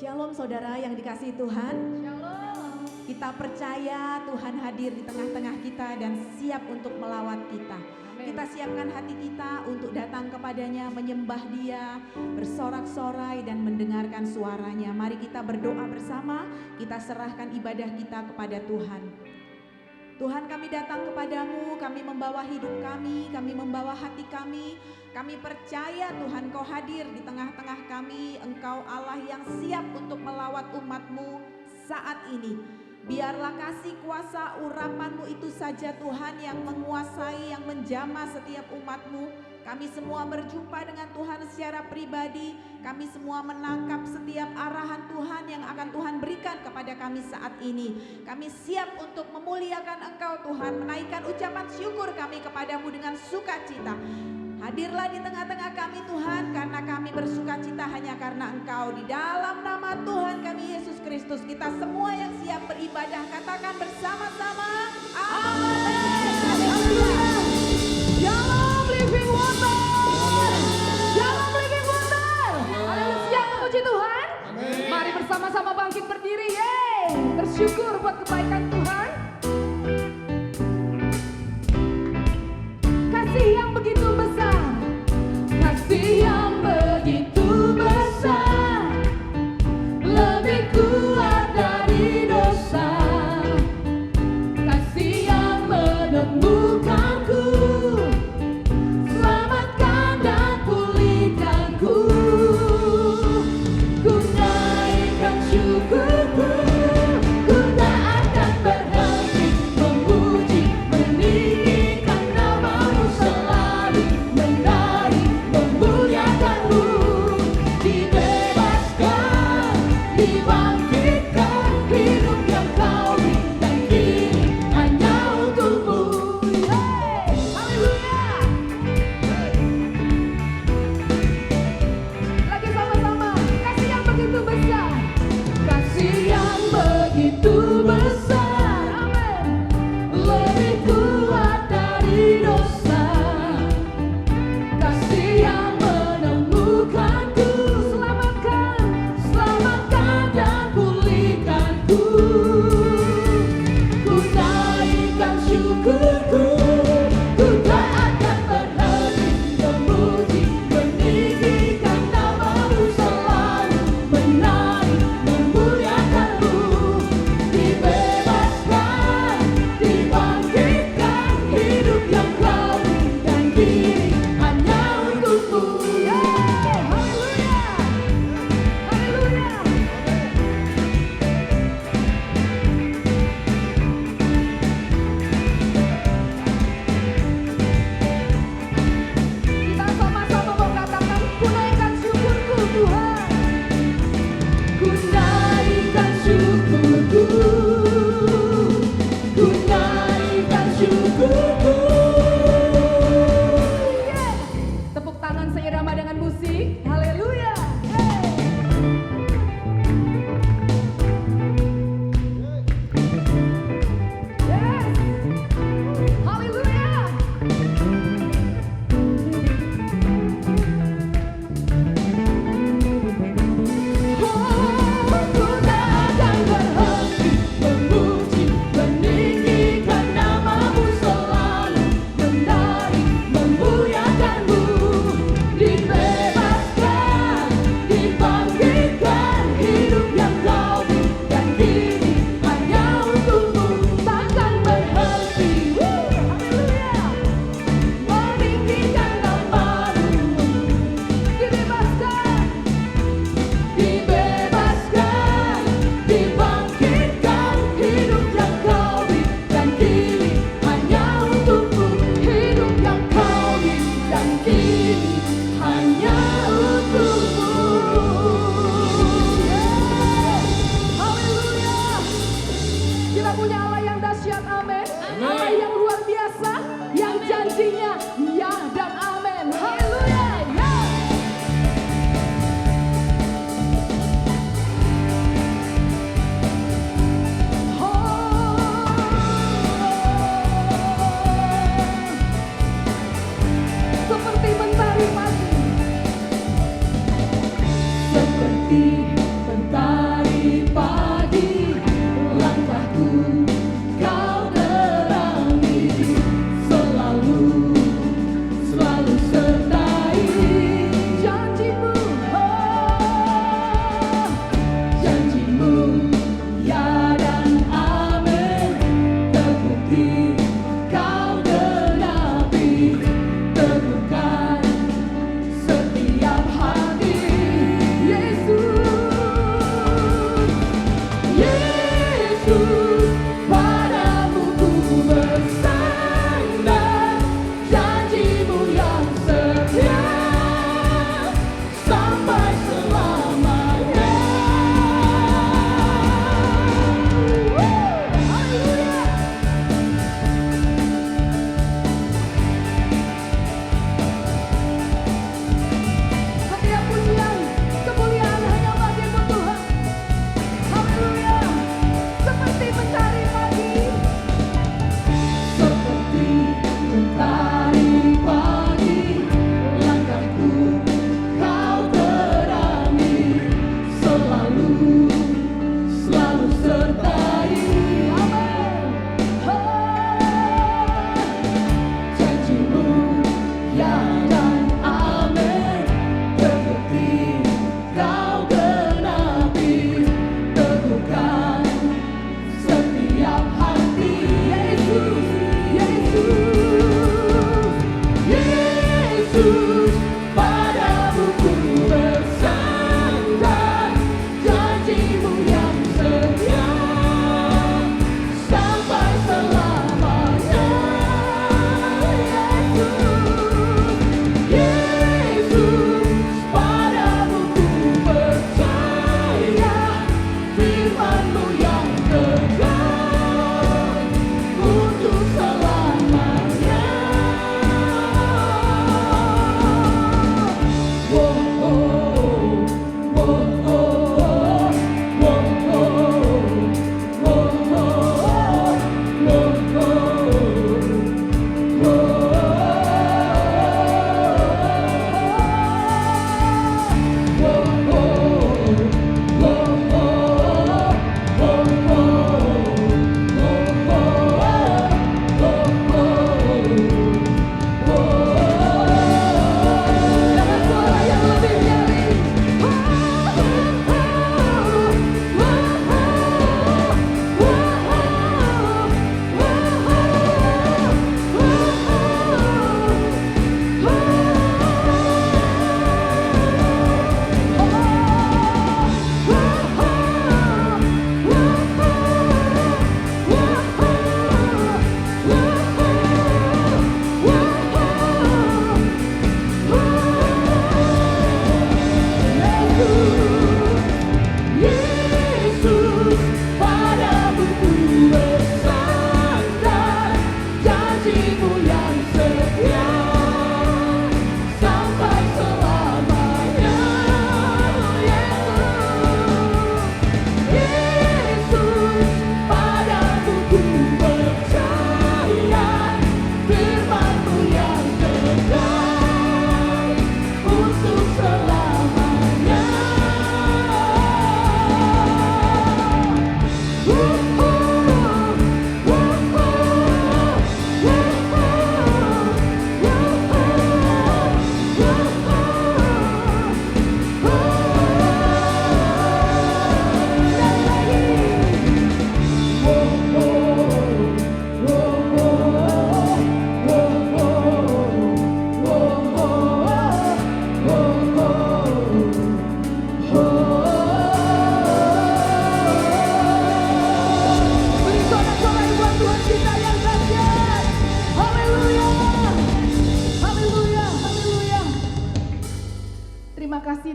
Shalom saudara yang dikasihi Tuhan. Shalom. Kita percaya Tuhan hadir di tengah-tengah kita dan siap untuk melawat kita. Amen. Kita siapkan hati kita untuk datang kepadanya, menyembah Dia, bersorak-sorai dan mendengarkan suaranya. Mari kita berdoa bersama, kita serahkan ibadah kita kepada Tuhan. Tuhan, kami datang kepadamu, kami membawa hidup kami membawa hati kami. Kami percaya Tuhan Kau hadir di tengah-tengah kami. Engkau Allah yang siap untuk melawat umat-Mu saat ini. Biarlah kasih kuasa urapan-Mu itu saja Tuhan yang menguasai, yang menjamah setiap umat-Mu. Kami semua berjumpa dengan Tuhan secara pribadi. Kami semua menangkap setiap arahan Tuhan yang akan Tuhan berikan kepada kami saat ini. Kami siap untuk memuliakan Engkau Tuhan, menaikkan ucapan syukur kami kepadamu dengan sukacita. Hadirlah di tengah-tengah kami Tuhan, karena kami bersuka cita hanya karena Engkau. Di dalam nama Tuhan kami Yesus Kristus, kita semua yang siap beribadah katakan bersama-sama amin. Shalom Living Water. Shalom Living Water. Ada yang siap memuji Tuhan? Amin. Mari bersama-sama bangkit berdiri. Yeay. Bersyukur buat kebaikan Tuhan. Kasih yang begitu besar. Kasih yang begitu besar. Lebih kuat dari dosa. Kasih yang menemukanku, selamatkan dan pulihkanku. Ku naikkan syukurku, ku tak akan berhenti memuji, meninggikan namamu selalu, menari, memuliakanmu. Dibebaskan, dibangkitkan, hidup yang kau berikan kini hanya untukmu. Haleluya. Lagi sama-sama, kasih yang begitu besar. Kasih yang begitu besar. Amin. Lebih kuat dari dosa. Kasih yang menemukanku, selamatkan dan pulihkanku. Ku naikkan syukurku, ku tak akan berhenti memuji, meninggikan namamu selalu, menari, memuliakanmu. Dibebaskan,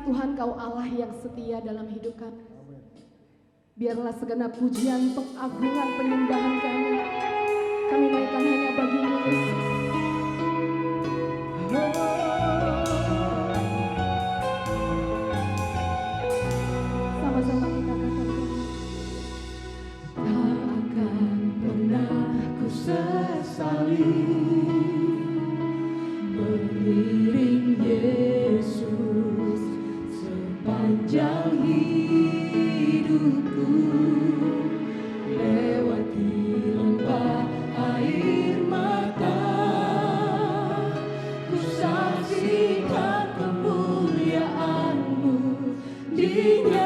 Tuhan Kau Allah yang setia dalam hidup kami. Biarlah segenap pujian, pengagungan, penyembahan kami naikkan hanya bagi-Mu Yesus. Sama-sama kita katakan, tak akan pernah ku sesali mengiring Yesus sepanjang hidupku, lewati lembah air mata, ku saksikan kemuliaan-Mu dinyatakan.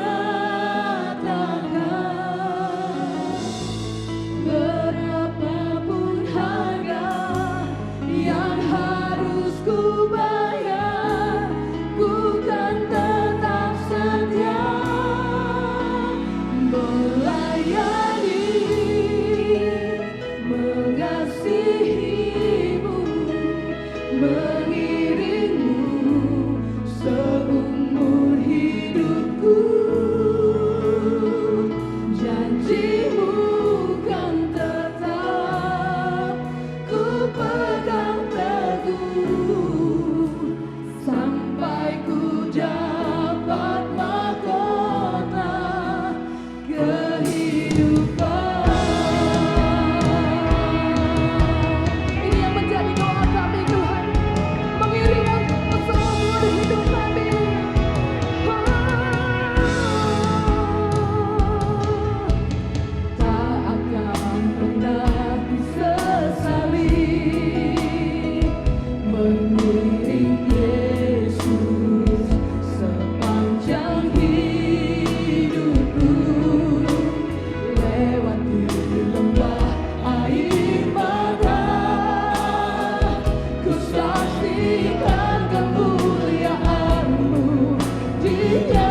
Berapapun harga yang harus ku bayar, ku kan tetap setia melayani, mengasihi-Mu, mengiring-Mu seumur hidupku. Janji-Mu kan tetap ku pegang teguh, sampai ku dapat mahkota kehidupan. Ini yang menjadi doa kami, Tuhan, mengiringi seumur hidup kami. Tak akan pernah disesali mengiring Yesus sepanjang hidupku, lewati lembah air mata, ku saksikan kemuliaan-Mu dinyatakan.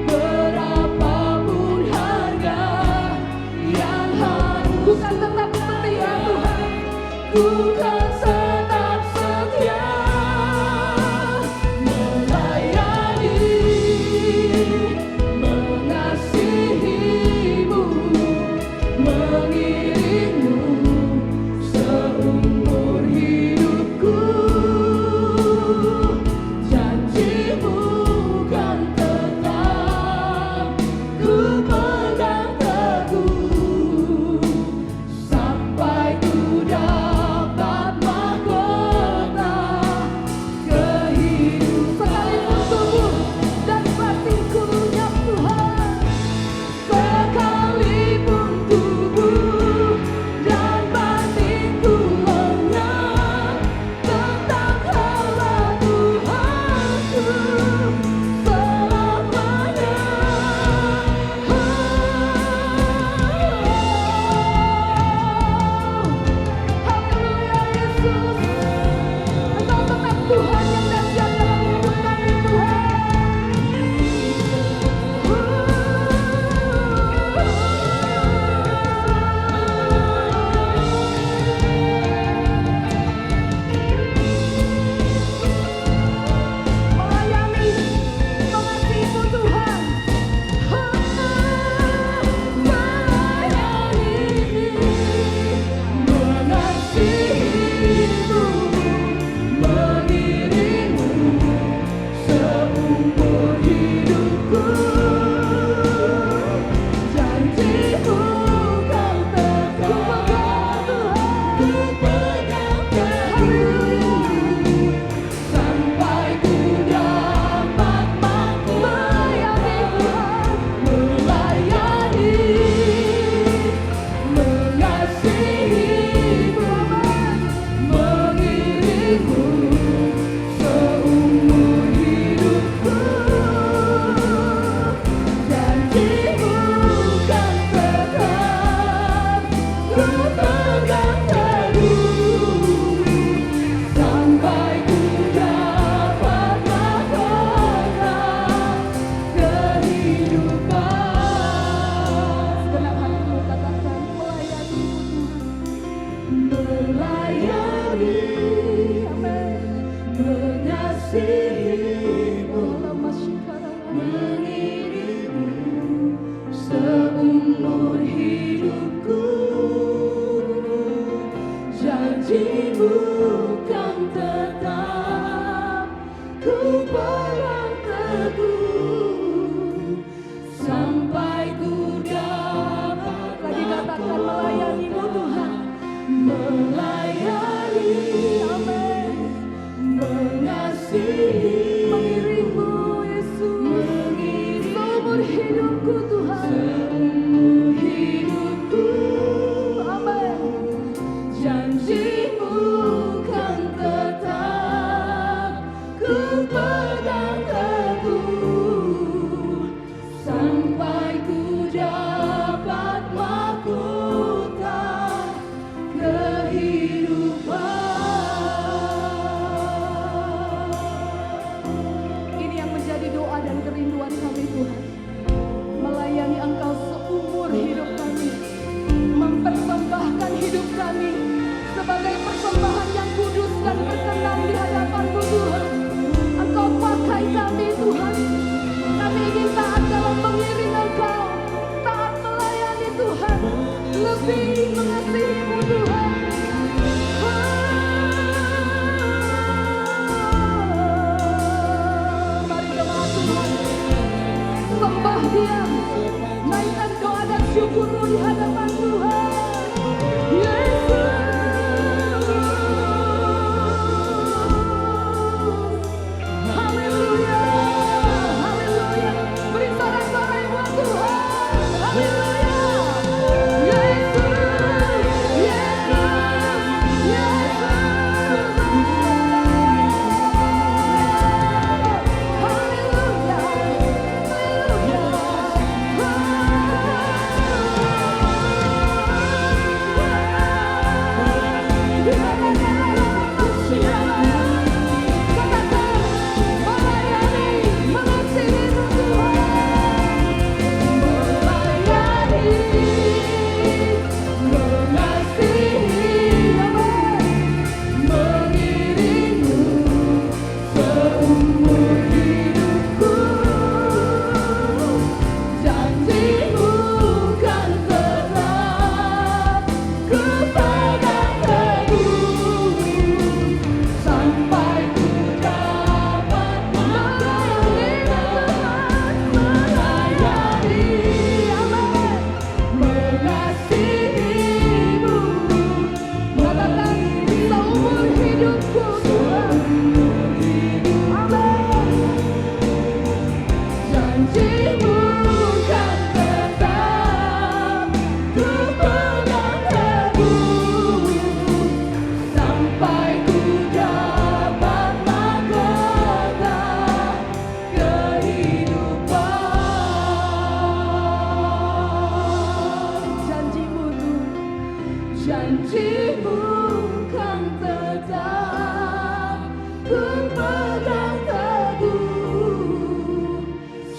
Berapapun harga yang harus, ku kan tetap setia Tuhan, ku kan tetap setia melayani, mengasihi-Mu, mengiring-Mu seumur hidupku. Janji-Mu kan tetap ku pegang teguh, sampai ku dapat mahkota kehidupan. Sekalipun tubuh dan batinku lenyap Tuhan, sekalipun tubuh dan batinku lenyap, tetap Allah Tuhanku selamanya. Haleluya Yesus, Engkau tetap Tuhan yang dahsyat dalam hidup kami Tuhan. Melayani, mengasihi-Mu Tuhan. Melayani, mengasihi-Mu, mengiring-Mu seumur hidupku. Janji-Mu kan tetap ku pegang teguh, sampai ku dapat melayani Tuhan, melayani, mengasihi-Mu, mengiring-Mu seumur hidupku. lebih mengasihi-Mu Tuhan. Mari jemaat Tuhan, sembah Dia, naikkan doa dan syukurmu di hadapan Tuhan. Yesus, haleluya, haleluya. Beri sorak-sorai buat Tuhan, haleluya. Yesus, Yesus, Yesus, haleluya, janjimu kan tetap ku pegang teguh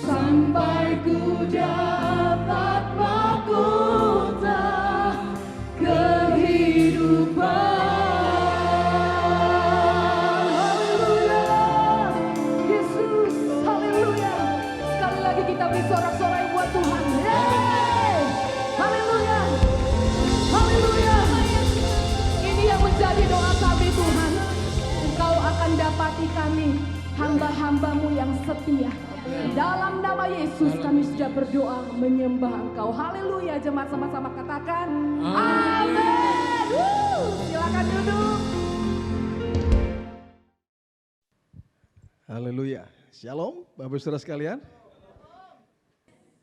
sampai ku dapat mahkota kehidupan. Haleluya, Yesus, haleluya. Sekali lagi kita beri sorak-sorai buat Tuhan. Yeay, haleluya. Haleluya. Ini yang menjadi doa kami Tuhan. Engkau akan dapati kami, hamba-hambamu yang setia. Dalam nama Yesus kami sudah berdoa menyembah Engkau. Haleluya. Jemaat sama-sama katakan amin. Silakan duduk. Haleluya. Shalom, Bapak Saudara sekalian.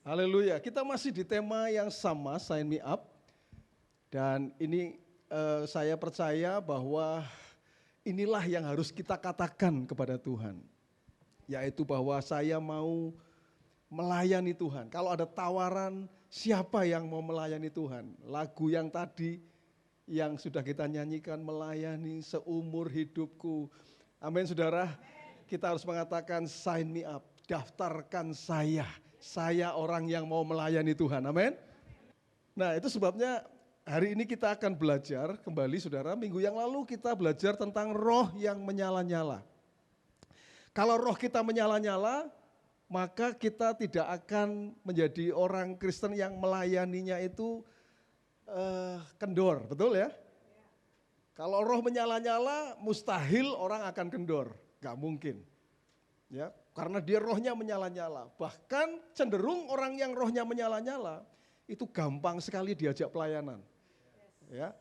Haleluya. Kita masih di tema yang sama, Sign Me Up. Dan ini saya percaya bahwa inilah yang harus kita katakan kepada Tuhan. Yaitu bahwa saya mau melayani Tuhan. Kalau ada tawaran, siapa yang mau melayani Tuhan? Lagu yang tadi yang sudah kita nyanyikan, melayani seumur hidupku. Amin saudara. Kita harus mengatakan sign me up, daftarkan saya. Saya orang yang mau melayani Tuhan. Amin. Nah itu sebabnya hari ini kita akan belajar kembali saudara, minggu yang lalu kita belajar tentang roh yang menyala-nyala. Kalau roh kita menyala-nyala, maka kita tidak akan menjadi orang Kristen yang melayaninya itu kendor, betul ya? Kalau roh menyala-nyala, mustahil orang akan kendor, gak mungkin. Ya, karena dia rohnya menyala-nyala, bahkan cenderung orang yang rohnya menyala-nyala, itu gampang sekali diajak pelayanan. Ya,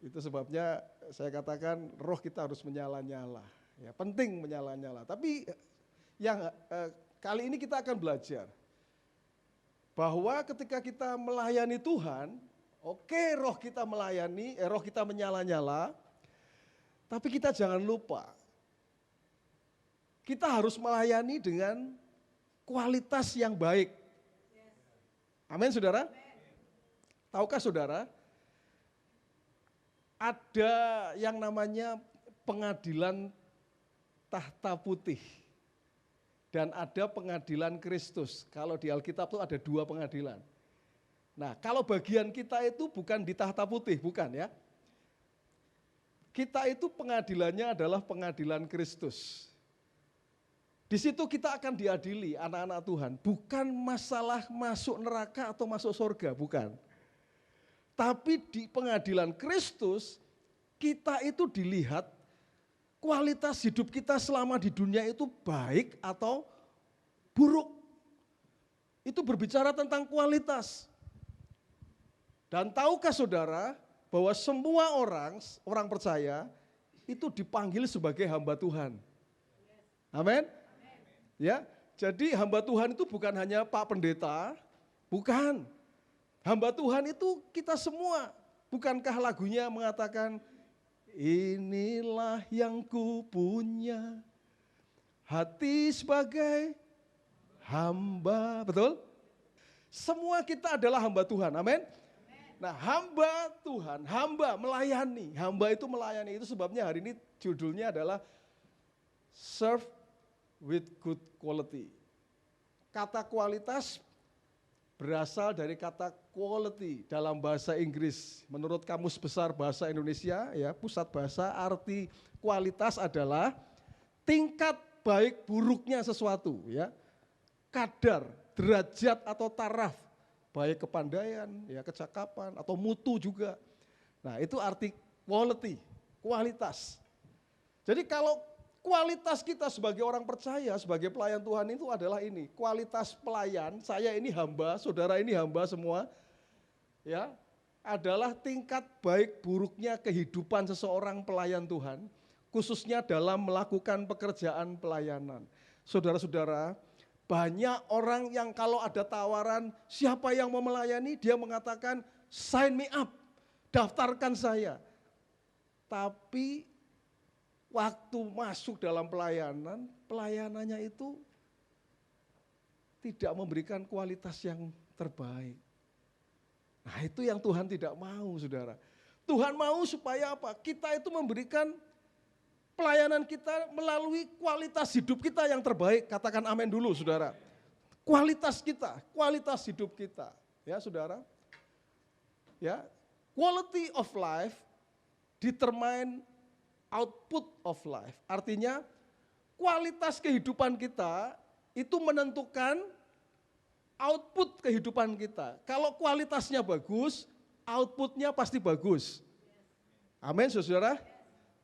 itu sebabnya saya katakan roh kita harus menyala-nyala, ya penting menyala-nyala. Tapi yang kali ini kita akan belajar bahwa ketika kita melayani Tuhan, oke roh kita melayani, roh kita menyala-nyala, tapi kita jangan lupa kita harus melayani dengan kualitas yang baik. Amin saudara. Tahukah saudara? Ada yang namanya pengadilan tahta putih dan ada pengadilan Kristus. Kalau di Alkitab itu ada dua pengadilan. Nah, kalau bagian kita itu bukan di tahta putih, bukan ya. Kita itu pengadilannya adalah pengadilan Kristus. Di situ kita akan diadili anak-anak Tuhan, bukan masalah masuk neraka atau masuk surga, bukan. Tapi di pengadilan Kristus, kita itu dilihat kualitas hidup kita selama di dunia itu baik atau buruk. Itu berbicara tentang kualitas. Dan tahukah saudara bahwa semua orang percaya itu dipanggil sebagai hamba Tuhan. Amin. Ya, jadi hamba Tuhan itu bukan hanya Pak Pendeta, bukan. Hamba Tuhan itu kita semua. Bukankah lagunya mengatakan, inilah yang ku punya, hati sebagai hamba, betul? Semua kita adalah hamba Tuhan, amin? Nah, hamba Tuhan, hamba melayani, hamba itu melayani, itu sebabnya hari ini judulnya adalah Serve with Good Quality. Kata kualitas berasal dari kata quality dalam bahasa Inggris. Menurut Kamus Besar Bahasa Indonesia, ya, Pusat Bahasa, arti kualitas adalah tingkat baik buruknya sesuatu, ya. Kadar, derajat atau taraf, baik kepandaian, ya, kecakapan atau mutu juga. Nah, itu arti quality, kualitas. Jadi kalau kualitas kita sebagai orang percaya, sebagai pelayan Tuhan itu adalah ini, kualitas pelayan, saya ini hamba, saudara ini hamba semua, ya, adalah tingkat baik buruknya kehidupan seseorang pelayan Tuhan, khususnya dalam melakukan pekerjaan pelayanan. Saudara-saudara, banyak orang yang kalau ada tawaran, siapa yang mau melayani, dia mengatakan, sign me up, daftarkan saya. Tapi waktu masuk dalam pelayanan, pelayanannya itu tidak memberikan kualitas yang terbaik. Nah, itu yang Tuhan tidak mau, saudara. Tuhan mau supaya apa? Kita itu memberikan pelayanan kita melalui kualitas hidup kita yang terbaik. Katakan amin dulu, saudara. Kualitas kita, kualitas hidup kita. Ya, saudara. Ya, quality of life determine output of life. Artinya kualitas kehidupan kita itu menentukan output kehidupan kita. Kalau kualitasnya bagus, outputnya pasti bagus. Amin, saudara.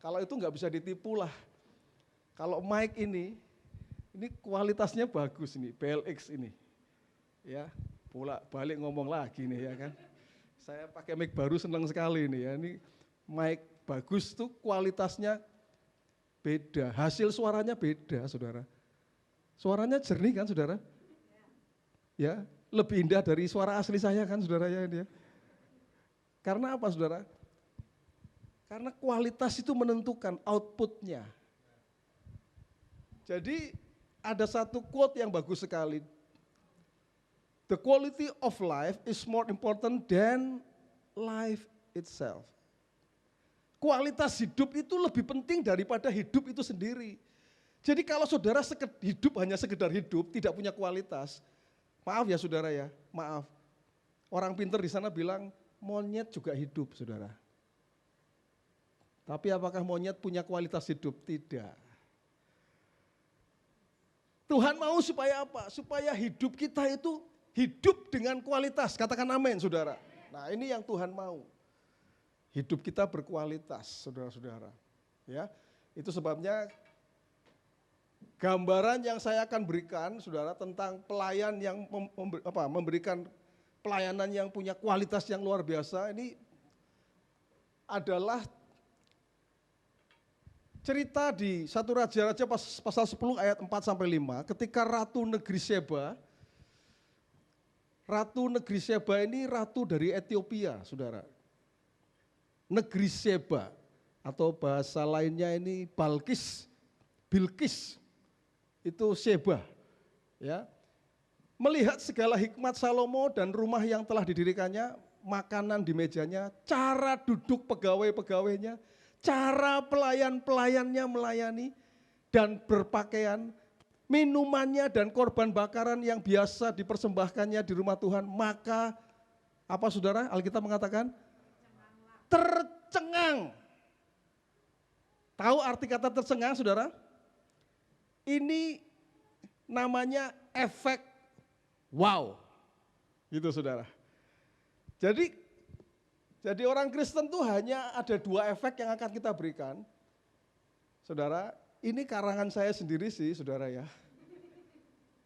Kalau itu nggak bisa ditipu lah. Kalau mic ini kualitasnya bagus ini, BLX ini. Ya, balik ngomong lagi nih ya kan. Saya pakai mic baru senang sekali nih ya. Ini mic bagus tuh kualitasnya beda, hasil suaranya beda, saudara. Suaranya jernih kan, saudara? Ya, lebih indah dari suara asli saya kan, saudara ya ini ya. Karena apa, saudara? Karena kualitas itu menentukan outputnya. Jadi ada satu quote yang bagus sekali. The quality of life is more important than life itself. Kualitas hidup itu lebih penting daripada hidup itu sendiri. Jadi kalau saudara hidup hanya sekedar hidup, tidak punya kualitas, maaf ya saudara ya, maaf. Orang pintar di sana bilang, monyet juga hidup, saudara. Tapi apakah monyet punya kualitas hidup? Tidak. Tuhan mau supaya apa? Supaya hidup kita itu hidup dengan kualitas. Katakan amin, saudara. Nah, ini yang Tuhan mau. Hidup kita berkualitas, saudara-saudara. Ya, itu sebabnya gambaran yang saya akan berikan, saudara, tentang pelayan yang memberikan pelayanan yang punya kualitas yang luar biasa, ini adalah cerita di 1 Raja-Raja pasal 10 ayat 4-5, ketika Ratu Negeri Seba ini ratu dari Ethiopia, saudara. Negeri Seba, atau bahasa lainnya ini Bilqis, itu Seba. Ya. Melihat segala hikmat Salomo dan rumah yang telah didirikannya, makanan di mejanya, cara duduk pegawai-pegawainya, cara pelayan-pelayannya melayani dan berpakaian, minumannya dan korban bakaran yang biasa dipersembahkannya di rumah Tuhan, maka apa saudara? Alkitab mengatakan tercengang. Tahu arti kata tercengang, saudara? Ini namanya efek wow. Gitu, saudara. Jadi Jadi orang Kristen tuh hanya ada 2 efek yang akan kita berikan. Saudara, ini karangan saya sendiri sih, saudara ya.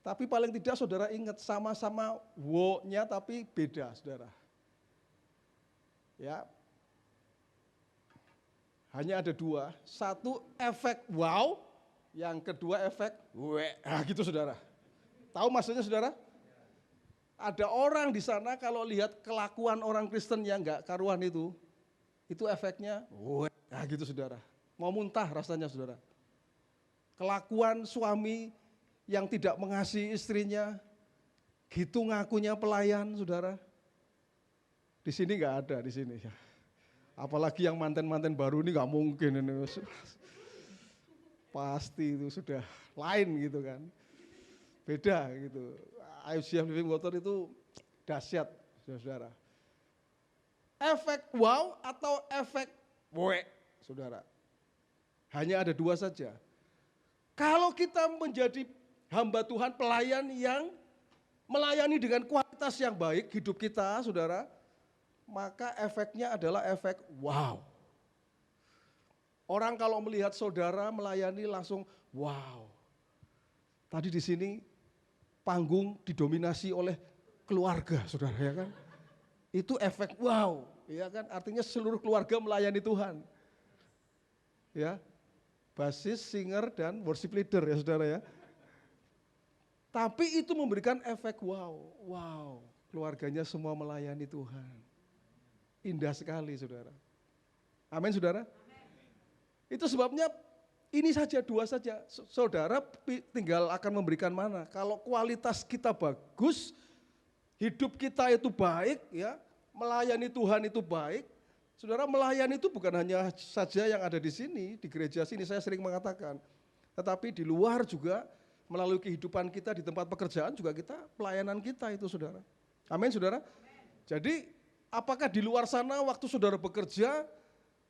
Tapi paling tidak saudara ingat sama-sama wo-nya tapi beda, saudara. Ya. Hanya ada 2, satu efek wow, yang kedua efek we. Nah, gitu saudara. Tahu maksudnya saudara? Ada orang di sana kalau lihat kelakuan orang Kristen yang enggak karuan itu efeknya we. Nah, gitu saudara. Mau muntah rasanya saudara. Kelakuan suami yang tidak mengasihi istrinya, gitu ngakunya pelayan saudara. Di sini enggak ada di sini. Apalagi yang manten-manten baru ini enggak mungkin ini. Pasti itu sudah lain gitu kan. Beda gitu. ICF Living Water itu dahsyat, saudara. Efek wow atau efek we, saudara. Hanya ada 2 saja. Kalau kita menjadi hamba Tuhan, pelayan yang melayani dengan kualitas yang baik hidup kita, saudara, maka efeknya adalah efek wow. Orang kalau melihat saudara melayani langsung wow. Tadi di sini panggung didominasi oleh keluarga, saudara ya kan? Itu efek wow, ya kan? Artinya seluruh keluarga melayani Tuhan. Ya, basis, singer, dan worship leader ya saudara ya. Tapi itu memberikan efek wow, keluarganya semua melayani Tuhan. Indah sekali saudara. Amin saudara. Itu sebabnya ini saja 2 saja, saudara tinggal akan memberikan mana. Kalau kualitas kita bagus, hidup kita itu baik, ya, melayani Tuhan itu baik. Saudara, melayani itu bukan hanya saja yang ada di sini, di gereja sini saya sering mengatakan. Tetapi di luar juga, melalui kehidupan kita di tempat pekerjaan juga kita, pelayanan kita itu saudara. Amin saudara. Jadi apakah di luar sana waktu saudara bekerja,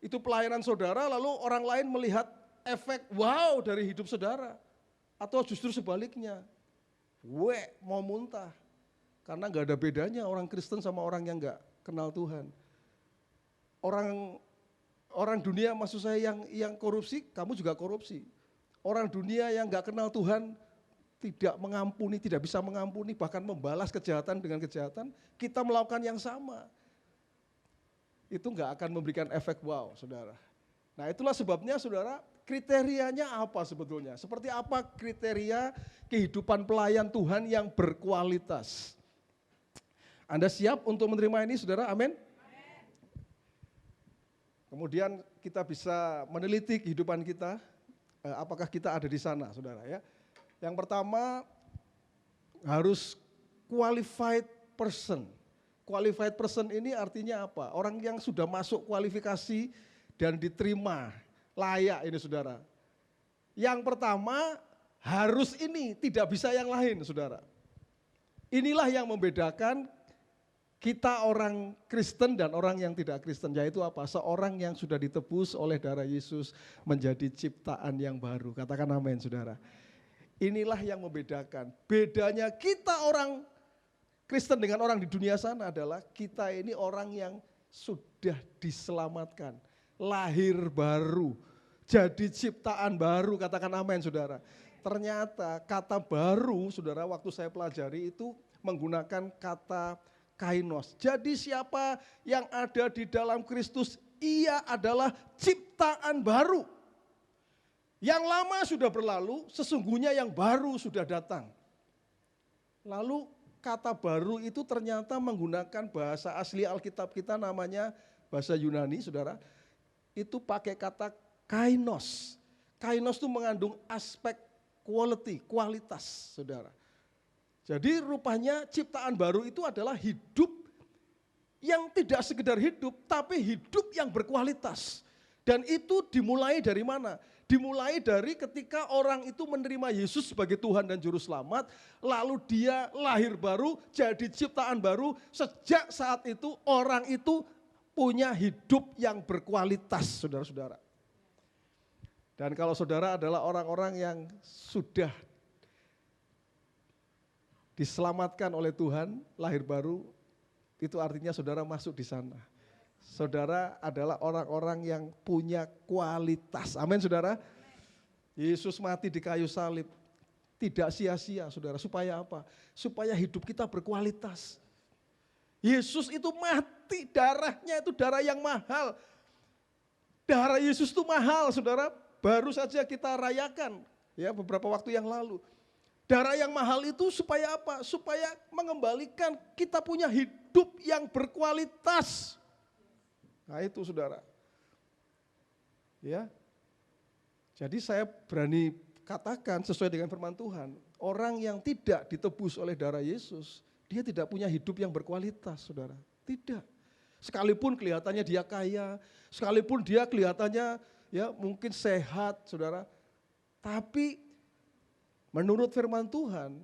itu pelayanan saudara lalu orang lain melihat efek wow dari hidup saudara. Atau justru sebaliknya, mau muntah. Karena gak ada bedanya orang Kristen sama orang yang gak kenal Tuhan. Orang dunia maksud saya yang korupsi, kamu juga korupsi. Orang dunia yang gak kenal Tuhan, tidak mengampuni, tidak bisa mengampuni, bahkan membalas kejahatan dengan kejahatan, kita melakukan yang sama. Itu gak akan memberikan efek wow, saudara. Nah itulah sebabnya saudara, kriterianya apa sebetulnya? Seperti apa kriteria kehidupan pelayan Tuhan yang berkualitas? Anda siap untuk menerima ini saudara? Amin? Kemudian kita bisa meneliti kehidupan kita, apakah kita ada di sana saudara ya. Yang pertama harus qualified person. Qualified person ini artinya apa? Orang yang sudah masuk kualifikasi dan diterima. Layak ini saudara. Yang pertama harus ini, tidak bisa yang lain saudara. Inilah yang membedakan kita orang Kristen dan orang yang tidak Kristen. Yaitu apa? Seorang yang sudah ditebus oleh darah Yesus menjadi ciptaan yang baru. Katakan amin saudara. Inilah yang membedakan. Bedanya kita orang Kristen dengan orang di dunia sana adalah kita ini orang yang sudah diselamatkan. Lahir baru. Jadi ciptaan baru, katakan amin saudara. Ternyata kata baru saudara waktu saya pelajari itu menggunakan kata kainos. Jadi siapa yang ada di dalam Kristus, ia adalah ciptaan baru. Yang lama sudah berlalu, sesungguhnya yang baru sudah datang. Lalu kata baru itu ternyata menggunakan bahasa asli Alkitab kita namanya bahasa Yunani saudara. Itu pakai kata kainos. Kainos itu mengandung aspek quality, kualitas saudara. Jadi rupanya ciptaan baru itu adalah hidup yang tidak sekedar hidup, tapi hidup yang berkualitas. Dan itu dimulai dari mana? Dimulai dari ketika orang itu menerima Yesus sebagai Tuhan dan Juru Selamat, lalu dia lahir baru, jadi ciptaan baru, sejak saat itu orang itu punya hidup yang berkualitas, saudara-saudara. Dan kalau saudara adalah orang-orang yang sudah diselamatkan oleh Tuhan, lahir baru, itu artinya saudara masuk di sana. Saudara adalah orang-orang yang punya kualitas. Amin saudara. Yesus mati di kayu salib. Tidak sia-sia saudara. Supaya apa? Supaya hidup kita berkualitas. Yesus itu mati, darahnya itu darah yang mahal. Darah Yesus itu mahal saudara. Baru saja kita rayakan ya beberapa waktu yang lalu. Darah yang mahal itu supaya apa? Supaya mengembalikan kita punya hidup yang berkualitas. Nah itu saudara. Ya. Jadi saya berani katakan sesuai dengan firman Tuhan. Orang yang tidak ditebus oleh darah Yesus, dia tidak punya hidup yang berkualitas saudara. Tidak. Sekalipun kelihatannya dia kaya, sekalipun dia kelihatannya ya mungkin sehat saudara. Tapi menurut firman Tuhan,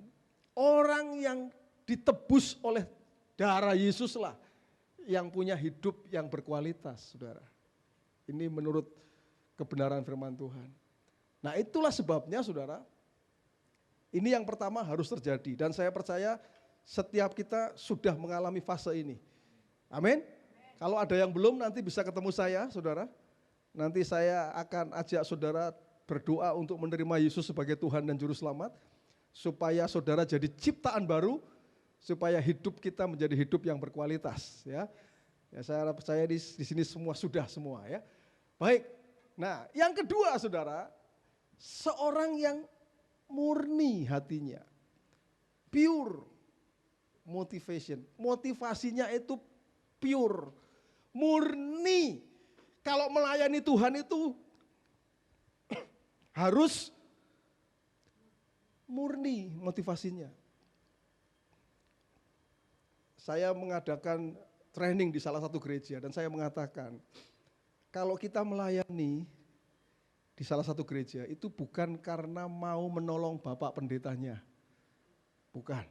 orang yang ditebus oleh darah Yesus lah yang punya hidup yang berkualitas, saudara. Ini menurut kebenaran firman Tuhan. Nah itulah sebabnya saudara, ini yang pertama harus terjadi. Dan saya percaya setiap kita sudah mengalami fase ini. Amin. Kalau ada yang belum nanti bisa ketemu saya saudara. Nanti saya akan ajak saudara berdoa untuk menerima Yesus sebagai Tuhan dan Juru Selamat, supaya saudara jadi ciptaan baru, supaya hidup kita menjadi hidup yang berkualitas. Ya, saya percaya di sini semua sudah semua ya. Baik, nah yang kedua saudara, seorang yang murni hatinya, pure motivation, motivasinya itu pure, murni. Kalau melayani Tuhan itu harus murni motivasinya. Saya mengadakan training di salah satu gereja dan saya mengatakan, kalau kita melayani di salah satu gereja itu bukan karena mau menolong Bapak Pendetanya. Bukan.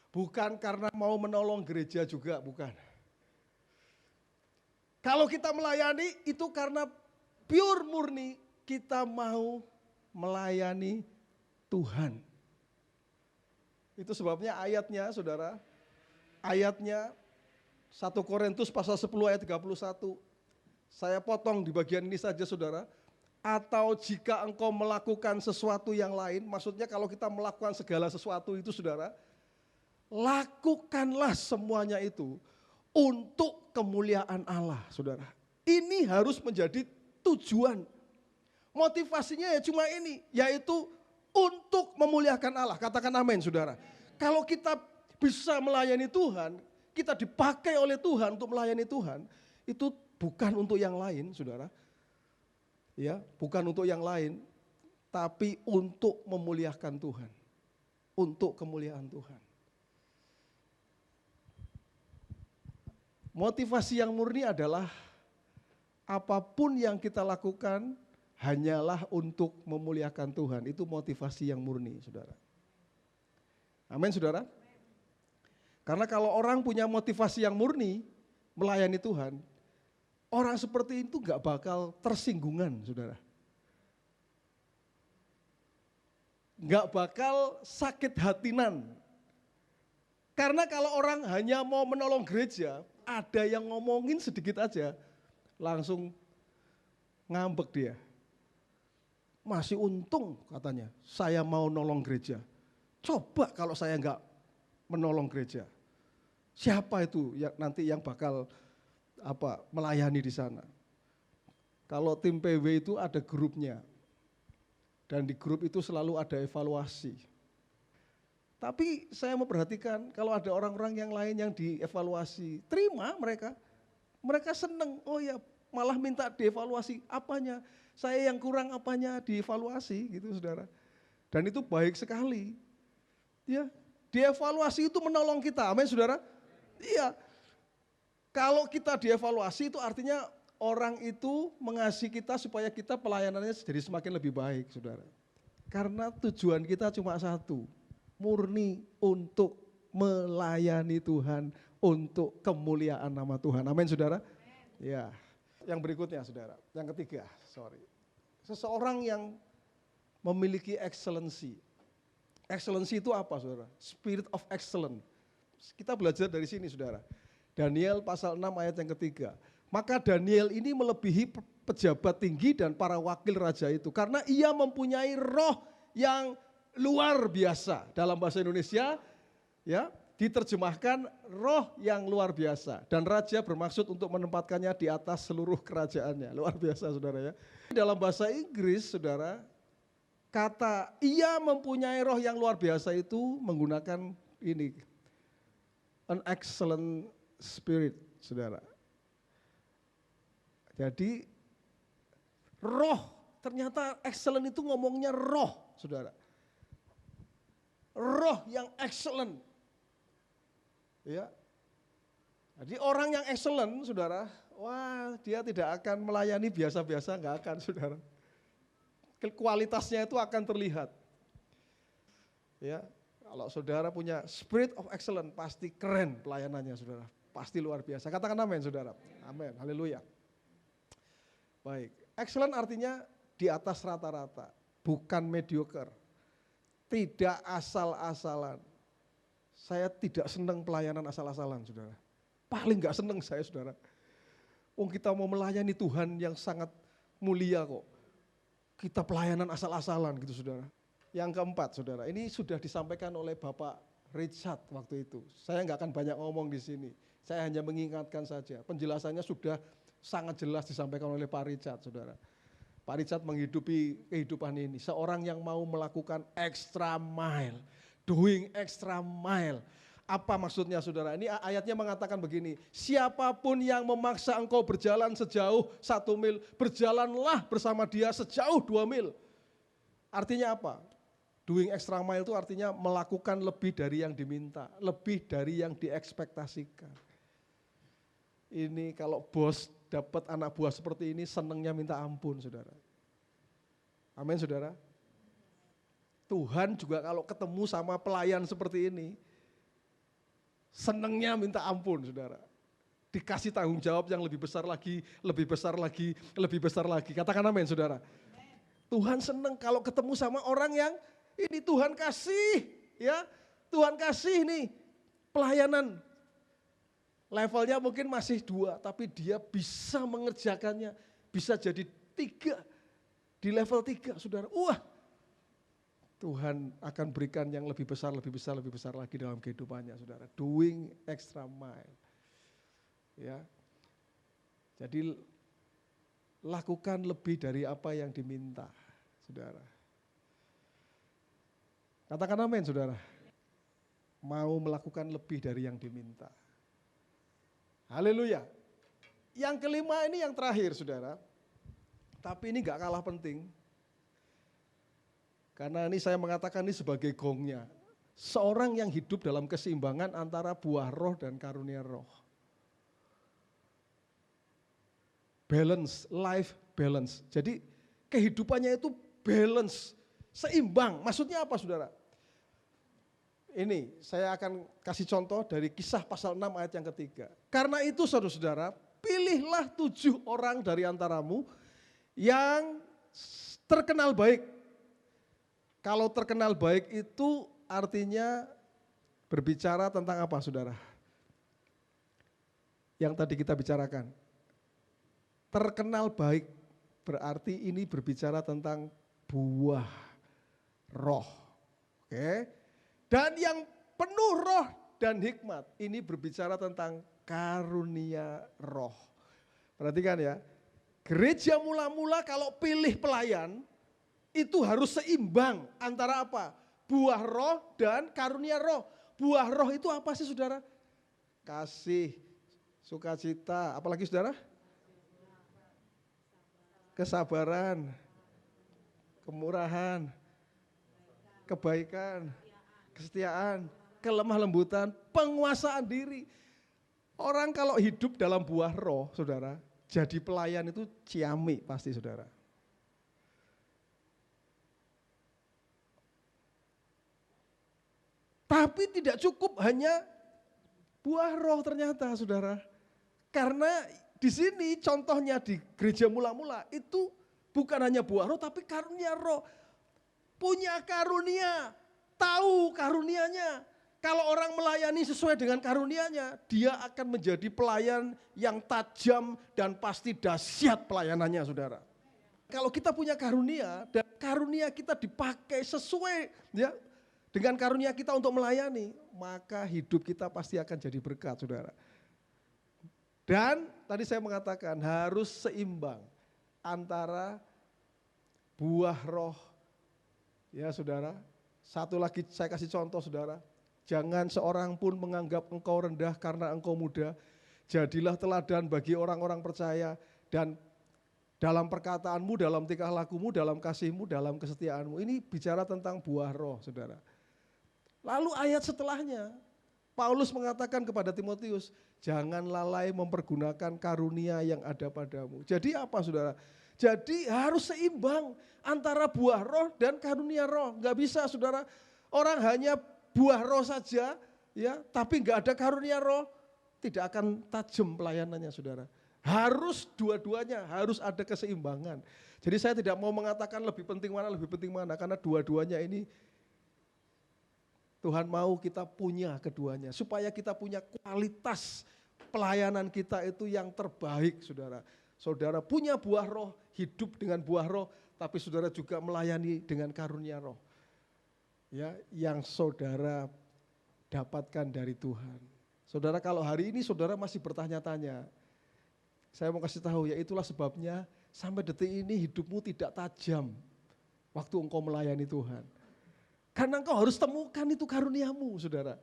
Bukan karena mau menolong gereja juga, bukan. Kalau kita melayani itu karena pure murni, kita mau melayani Tuhan. Itu sebabnya ayatnya saudara, ayatnya 1 Korintus pasal 10 ayat 31. Saya potong di bagian ini saja saudara. Atau jika engkau melakukan sesuatu yang lain, maksudnya kalau kita melakukan segala sesuatu itu saudara, lakukanlah semuanya itu untuk kemuliaan Allah saudara. Ini harus menjadi tujuan. Motivasinya ya cuma ini, yaitu untuk memuliakan Allah. Katakan amin saudara. Kalau kita bisa melayani Tuhan, kita dipakai oleh Tuhan untuk melayani Tuhan, itu bukan untuk yang lain saudara. Ya, bukan untuk yang lain, tapi untuk memuliakan Tuhan. Untuk kemuliaan Tuhan. Motivasi yang murni adalah apapun yang kita lakukan hanyalah untuk memuliakan Tuhan. Itu motivasi yang murni, saudara. Amin, saudara. Karena kalau orang punya motivasi yang murni melayani Tuhan, orang seperti itu gak bakal tersinggungan, saudara. Gak bakal sakit hatinan. Karena kalau orang hanya mau menolong gereja, ada yang ngomongin sedikit aja, langsung ngambek dia. Masih untung katanya, saya mau nolong gereja. Coba kalau saya enggak menolong gereja. Siapa itu yang nanti yang bakal melayani di sana? Kalau tim PW itu ada grupnya. Dan di grup itu selalu ada evaluasi. Tapi saya memperhatikan kalau ada orang-orang yang lain yang dievaluasi, terima mereka. Mereka senang, oh ya malah minta dievaluasi apanya. Saya yang kurang apanya dievaluasi gitu saudara. Dan itu baik sekali. Ya, dievaluasi itu menolong kita, amin saudara? Iya. Kalau kita dievaluasi itu artinya orang itu mengasihi kita supaya kita pelayanannya jadi semakin lebih baik saudara. Karena tujuan kita cuma satu, murni untuk melayani Tuhan, untuk kemuliaan nama Tuhan, amin saudara? Ya. Yang berikutnya saudara, yang ketiga, seseorang yang memiliki excellency. Excellency itu apa saudara? Spirit of excellence. Kita belajar dari sini saudara. Daniel pasal 6 ayat yang ketiga. Maka Daniel ini melebihi pejabat tinggi dan para wakil raja itu. Karena ia mempunyai roh yang luar biasa. Dalam bahasa Indonesia ya diterjemahkan roh yang luar biasa. Dan raja bermaksud untuk menempatkannya di atas seluruh kerajaannya. Luar biasa saudara ya. Dalam bahasa Inggris saudara, kata ia mempunyai roh yang luar biasa itu menggunakan ini, an excellent spirit, saudara. Jadi roh, ternyata excellent itu ngomongnya roh, saudara. Roh yang excellent. Ya. Jadi orang yang excellent, saudara, wah dia tidak akan melayani biasa-biasa, enggak akan, saudara. Kualitasnya itu akan terlihat. Ya, kalau saudara punya spirit of excellence pasti keren pelayanannya saudara, pasti luar biasa. Katakan amin saudara. Amin, haleluya. Baik, excellent artinya di atas rata-rata, bukan mediocre. Tidak asal-asalan. Saya tidak senang pelayanan asal-asalan saudara. Paling gak senang saya saudara. Kita mau melayani Tuhan yang sangat mulia kok. Kita pelayanan asal-asalan gitu saudara. Yang keempat saudara, ini sudah disampaikan oleh Bapak Richard waktu itu. Saya nggak akan banyak ngomong di sini. Saya hanya mengingatkan saja. Penjelasannya sudah sangat jelas disampaikan oleh Pak Richard saudara. Pak Richard menghidupi kehidupan ini. Seorang yang mau melakukan extra mile. Doing extra mile. Apa maksudnya saudara? Ini ayatnya mengatakan begini, siapapun yang memaksa engkau berjalan sejauh 1 mil, berjalanlah bersama dia sejauh 2 mil. Artinya apa? Doing extra mile itu artinya melakukan lebih dari yang diminta, lebih dari yang diekspektasikan. Ini kalau bos dapat anak buah seperti ini senangnya minta ampun saudara. Amin saudara. Tuhan juga kalau ketemu sama pelayan seperti ini, senangnya minta ampun saudara. Dikasih tanggung jawab yang lebih besar lagi, lebih besar lagi, lebih besar lagi. Katakan amin saudara. Tuhan senang kalau ketemu sama orang yang ini Tuhan kasih, ya Tuhan kasih nih pelayanan. Levelnya mungkin masih 2, tapi dia bisa mengerjakannya, bisa jadi 3, di level 3 saudara. Wah, Tuhan akan berikan yang lebih besar, lebih besar, lebih besar lagi dalam kehidupannya saudara. Doing extra mile. Ya. Jadi lakukan lebih dari apa yang diminta saudara. Katakan amin saudara. Mau melakukan lebih dari yang diminta. Haleluya. Yang kelima ini yang terakhir saudara. Tapi ini gak kalah penting. Karena ini saya mengatakan ini sebagai gongnya. Seorang yang hidup dalam keseimbangan antara buah roh dan karunia roh. Balance, life balance. Jadi kehidupannya itu balance, seimbang. Maksudnya apa saudara? Ini saya akan kasih contoh dari Kisah pasal 6 ayat yang ketiga. Karena itu saudara-saudara, pilihlah 7 orang dari antaramu yang terkenal baik. Kalau terkenal baik itu artinya berbicara tentang apa saudara? Yang tadi kita bicarakan. Terkenal baik berarti ini berbicara tentang buah roh. Oke. Dan yang penuh roh dan hikmat ini berbicara tentang karunia roh. Perhatikan ya. Gereja mula-mula kalau pilih pelayan itu harus seimbang antara apa? Buah roh dan karunia roh. Buah roh itu apa sih saudara? Kasih, sukacita, apalagi saudara? Kesabaran, kemurahan, kebaikan, kesetiaan, kelemah lembutan, penguasaan diri. Orang kalau hidup dalam buah roh saudara, jadi pelayan itu ciamik pasti saudara. Tapi tidak cukup hanya buah roh ternyata saudara. Karena di sini contohnya di gereja mula-mula itu bukan hanya buah roh tapi karunia roh. Punya karunia, tahu karunianya. Kalau orang melayani sesuai dengan karunia-Nya, dia akan menjadi pelayan yang tajam dan pasti dahsyat pelayanannya, saudara. Kalau kita punya karunia dan karunia kita dipakai sesuai ya dengan karunia kita untuk melayani, maka hidup kita pasti akan jadi berkat, saudara. Dan tadi saya mengatakan harus seimbang antara buah roh, ya saudara. Satu lagi saya kasih contoh, saudara. Jangan seorang pun menganggap engkau rendah karena engkau muda. Jadilah teladan bagi orang-orang percaya dan dalam perkataanmu, dalam tingkah lakumu, dalam kasihmu, dalam kesetiaanmu. Ini bicara tentang buah roh, saudara. Lalu ayat setelahnya, Paulus mengatakan kepada Timotius, jangan lalai mempergunakan karunia yang ada padamu. Jadi apa, saudara? Jadi harus seimbang antara buah roh dan karunia roh. Enggak bisa, saudara. Orang hanya buah roh saja, ya, tapi enggak ada karunia roh, tidak akan tajam pelayanannya, saudara. Harus dua-duanya, harus ada keseimbangan. Jadi saya tidak mau mengatakan lebih penting mana, karena dua-duanya ini Tuhan mau kita punya keduanya, supaya kita punya kualitas pelayanan kita itu yang terbaik, saudara. Saudara punya buah roh, hidup dengan buah roh, tapi saudara juga melayani dengan karunia roh. Ya, yang saudara dapatkan dari Tuhan. Saudara, kalau hari ini saudara masih bertanya-tanya, saya mau kasih tahu, ya itulah sebabnya sampai detik ini hidupmu tidak tajam waktu engkau melayani Tuhan. Karena engkau harus temukan itu karuniamu, saudara.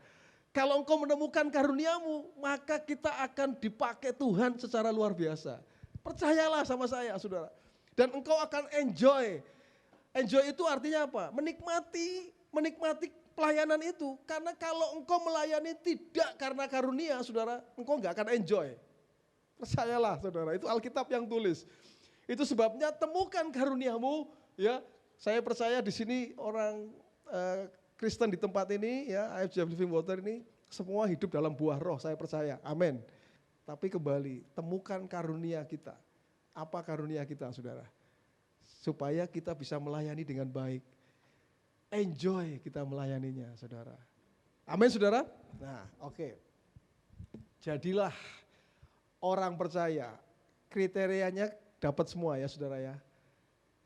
Kalau engkau menemukan karuniamu, maka kita akan dipakai Tuhan secara luar biasa. Percayalah sama saya, saudara. Dan engkau akan enjoy. Enjoy itu artinya apa? Menikmati pelayanan itu. Karena kalau engkau melayani tidak karena karunia, saudara, engkau enggak akan enjoy. Percayalah, saudara, itu Alkitab yang tulis. Itu sebabnya temukan karuniamu, ya. Saya percaya di sini orang Kristen di tempat ini, ya, IFJF Living Water ini semua hidup dalam buah roh, saya percaya. Amin. Tapi kembali, temukan karunia kita. Apa karunia kita, saudara? Supaya kita bisa melayani dengan baik. Enjoy kita melayaninya, saudara. Amin, saudara? Nah, oke. Jadilah orang percaya, kriterianya dapat semua ya, saudara ya.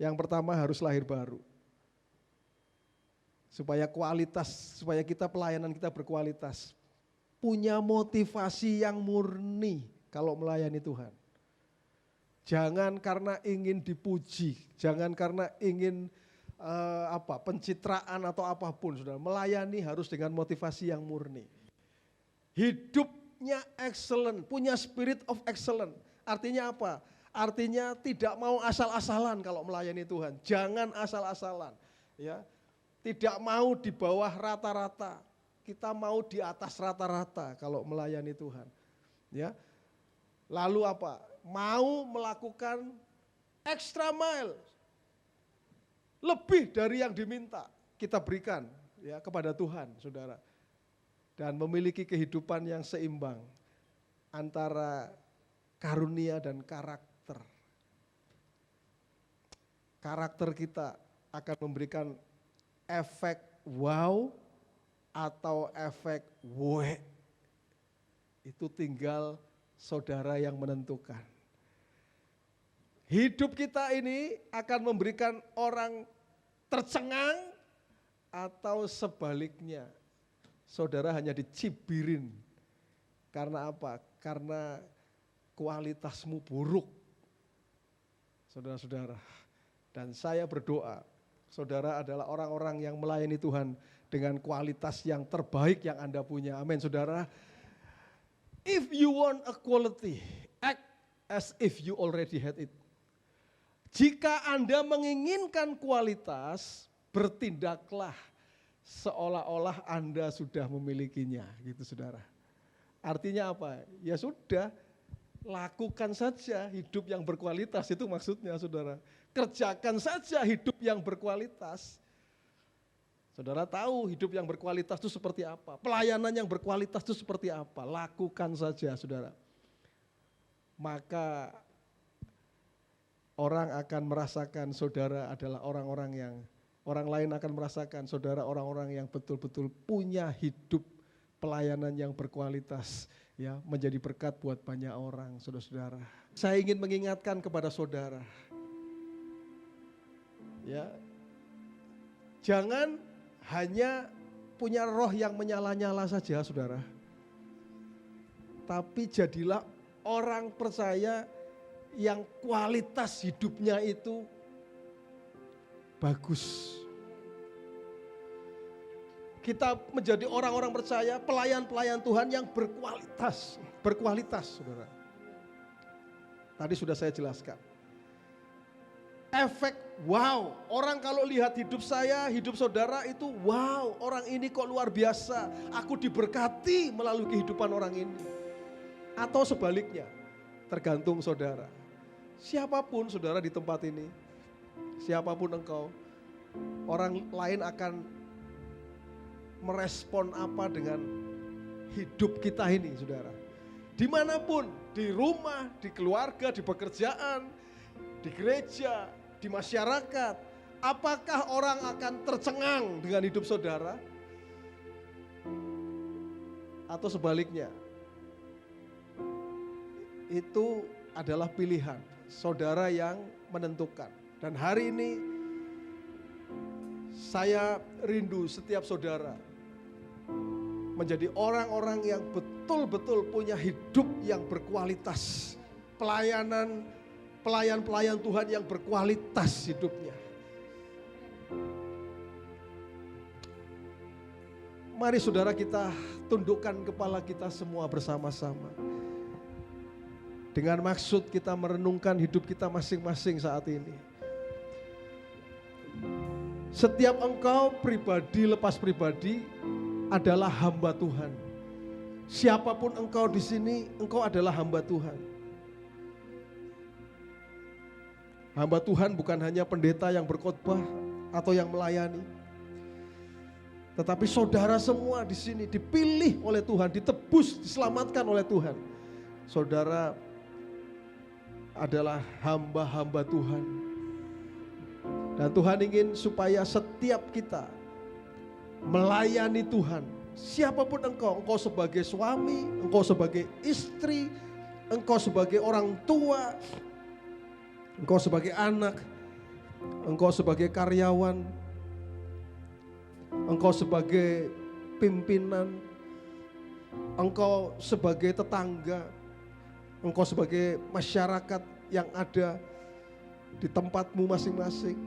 Yang pertama harus lahir baru. Supaya kita pelayanan kita berkualitas. Punya motivasi yang murni kalau melayani Tuhan. Jangan karena ingin dipuji, jangan karena ingin pencitraan atau apapun, saudara. Melayani harus dengan motivasi yang murni. Hidupnya excellent, punya spirit of excellent. Artinya apa? Artinya tidak mau asal-asalan kalau melayani Tuhan. Jangan asal-asalan, ya. Tidak mau di bawah rata-rata. Kita mau di atas rata-rata kalau melayani Tuhan. Ya. Lalu apa? Mau melakukan extra mile. Lebih dari yang diminta kita berikan ya kepada Tuhan, saudara. Dan memiliki kehidupan yang seimbang antara karunia dan karakter. Karakter kita akan memberikan efek wow atau efek we. Itu tinggal saudara yang menentukan. Hidup kita ini akan memberikan orang tercengang atau sebaliknya. Saudara hanya dicibirin. Karena apa? Karena kualitasmu buruk. Saudara-saudara. Dan saya berdoa, saudara adalah orang-orang yang melayani Tuhan dengan kualitas yang terbaik yang Anda punya. Amin, saudara. If you want a quality, act as if you already had it. Jika Anda menginginkan kualitas, bertindaklah seolah-olah Anda sudah memilikinya, gitu saudara. Artinya apa? Ya sudah, lakukan saja hidup yang berkualitas, itu maksudnya saudara. Kerjakan saja hidup yang berkualitas. Saudara tahu hidup yang berkualitas itu seperti apa, pelayanan yang berkualitas itu seperti apa, lakukan saja saudara. Maka orang akan merasakan saudara adalah orang lain akan merasakan saudara orang-orang yang betul-betul punya hidup pelayanan yang berkualitas, ya, menjadi berkat buat banyak orang, saudara-saudara. Saya ingin mengingatkan kepada saudara, ya, jangan hanya punya roh yang menyala-nyala saja, saudara. Tapi jadilah orang percaya yang kualitas hidupnya itu bagus. Kita menjadi orang-orang percaya, pelayan-pelayan Tuhan yang berkualitas, saudara. Tadi sudah saya jelaskan. Efek wow, orang kalau lihat hidup saya, hidup saudara itu wow, orang ini kok luar biasa, aku diberkati melalui kehidupan orang ini. Atau sebaliknya, tergantung saudara. Siapapun saudara di tempat ini, siapapun engkau, orang lain akan merespon apa dengan hidup kita ini, saudara. Dimanapun, di rumah, di keluarga, di pekerjaan, di gereja, di masyarakat, apakah orang akan tercengang dengan hidup saudara? Atau sebaliknya? Itu adalah pilihan saudara yang menentukan. Dan hari ini saya rindu setiap saudara menjadi orang-orang yang betul-betul punya hidup yang berkualitas. Pelayan-pelayan Tuhan yang berkualitas hidupnya. Mari saudara kita tundukkan kepala kita semua bersama-sama. Dengan maksud kita merenungkan hidup kita masing-masing saat ini. Setiap engkau pribadi lepas pribadi adalah hamba Tuhan. Siapapun engkau di sini, engkau adalah hamba Tuhan. Hamba Tuhan bukan hanya pendeta yang berkhotbah atau yang melayani. Tetapi saudara semua di sini dipilih oleh Tuhan, ditebus, diselamatkan oleh Tuhan. Saudara adalah hamba-hamba Tuhan. Dan Tuhan ingin supaya setiap kita melayani Tuhan. Siapapun engkau sebagai suami, engkau sebagai istri, engkau sebagai orang tua, engkau sebagai anak, engkau sebagai karyawan, engkau sebagai pimpinan, engkau sebagai tetangga, engkau sebagai masyarakat yang ada di tempatmu masing-masing.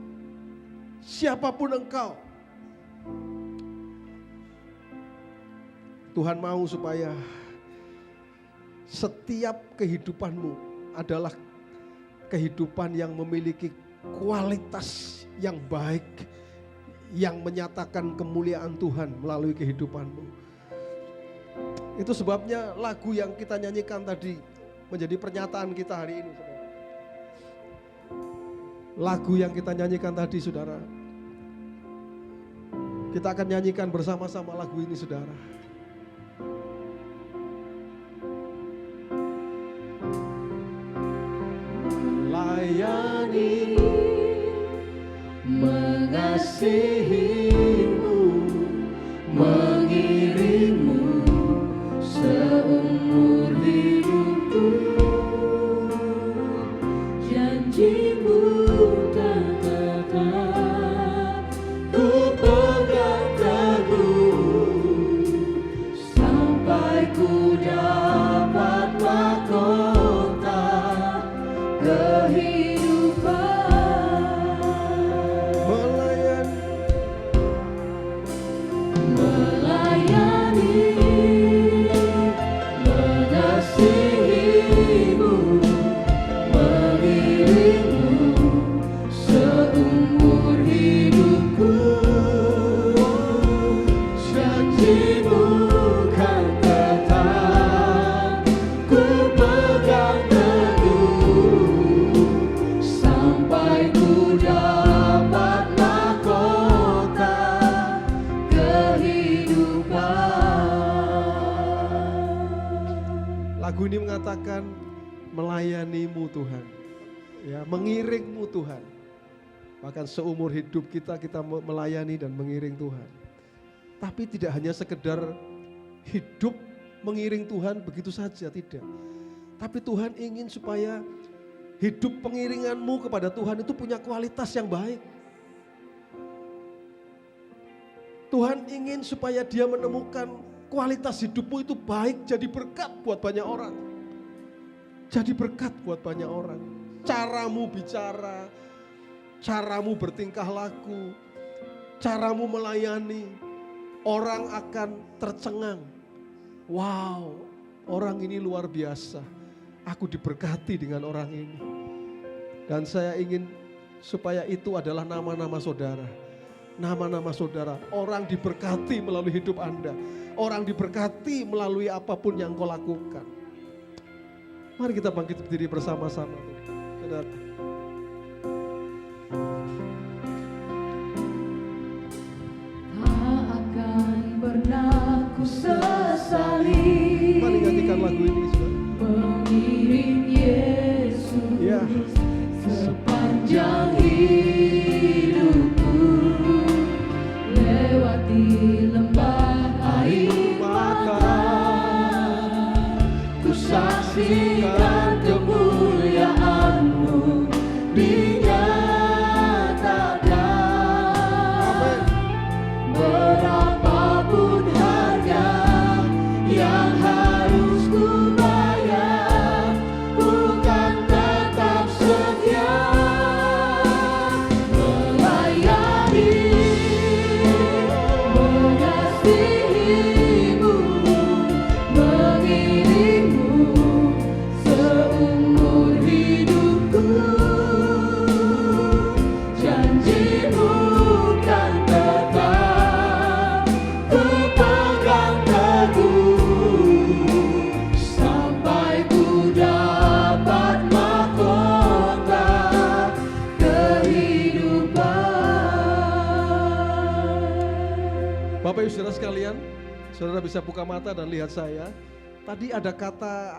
Siapapun engkau, Tuhan mau supaya setiap kehidupanmu adalah kehidupan yang memiliki kualitas yang baik, yang menyatakan kemuliaan Tuhan melalui kehidupanmu. Itu sebabnya lagu yang kita nyanyikan tadi menjadi pernyataan kita hari ini, saudara. Lagu yang kita nyanyikan tadi, saudara, kita akan nyanyikan bersama-sama lagu ini, saudara. Layani, mengasihimu, mengiringmu seumur hidupku. Janjimu tak tetap, ku pegang teguh sampai ku dapat mahkota kehidupan. Melayani, mengasihimu, mengiringmu seumur hidupku. Janjimu kan tetap, ku pegang teguh sampai ku dapat mahkota kehidupan. Lagu ini mengatakan melayanimu Tuhan, ya, mengiringmu Tuhan. Bahkan seumur hidup kita melayani dan mengiring Tuhan. Tapi tidak hanya sekedar hidup mengiring Tuhan begitu saja, tidak. Tapi Tuhan ingin supaya hidup pengiringanmu kepada Tuhan itu punya kualitas yang baik. Tuhan ingin supaya dia menemukan kualitas hidupmu itu baik, jadi berkat buat banyak orang. Jadi berkat buat banyak orang. Caramu bicara, caramu bertingkah laku, caramu melayani, orang akan tercengang. Wow, orang ini luar biasa. Aku diberkati dengan orang ini. Dan saya ingin supaya itu adalah nama-nama saudara. Nama-nama saudara, orang diberkati melalui hidup Anda. Orang diberkati melalui apapun yang kau lakukan. Mari kita bangkit berdiri bersama-sama. Saudara. Tak akan pernah ku sesali. Mari nyanyikan lagu ini, saudara. Mengiring Yesus Ya. sepanjang hidupku, lewati lembah air mata, ku saksikan kemuliaan-Mu dinyatakan. Berapapun harga yang harus ku bayar, bukan tetap setia melayani, mengasihi-Mu, mengiring-Mu seumur hidupku. Janji-Mu kan tetap ku pegang teguh, sampai ku dapat mahkota kehidupan. Bapak Ibu saudara sekalian, saudara bisa buka mata dan lihat saya. Tadi ada kata